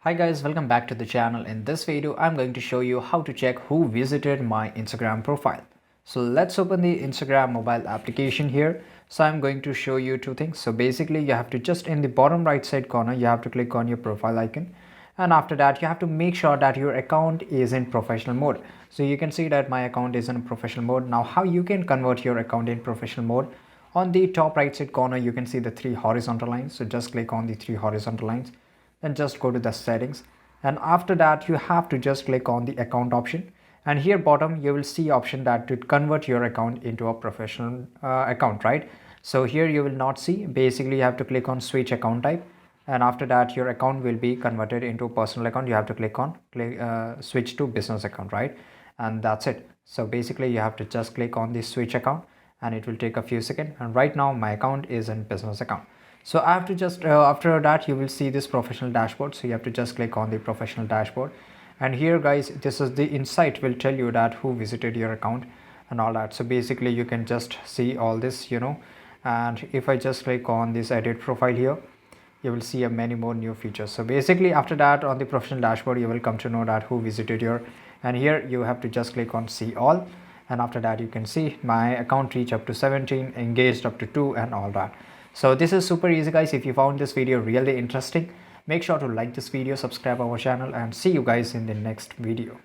Hi guys, welcome back to the channel. In this video, I'm going to show you how to check who visited my Instagram profile. So let's open the Instagram mobile application here. So I'm going to show you two things. So basically you have to just in the bottom right side corner, you have to click on your profile icon. And after that, you have to make sure that your account is in professional mode. So you can see that my account is in professional mode. Now how you can convert your account in professional mode? On the top right side corner, you can see the three horizontal lines. So just click on the three horizontal lines, then just go to the settings, and after that you have to just click on the account option, and here bottom you will see option that to convert your account into a professional account, right? So here you will not see, basically you have to click on switch account type, and after that your account will be converted into a personal account. You have to click on switch to business account, right? And that's it. So basically you have to just click on the switch account, and it will take a few seconds, and right now my account is in business account. So I have to just after that you will see this professional dashboard. So you have to just click on the professional dashboard, and here guys, this is the insight will tell you that who visited your account and all that. So basically you can just see all this, and if I just click on this edit profile here, you will see many more new features. So basically after that, on the professional dashboard you will come to know that who visited your, and here you have to just click on see all, and after that you can see my account reach up to 17, engaged up to 2, and all that. So this is super easy guys. If you found this video really interesting, make sure to like this video, subscribe our channel, and see you guys in the next video.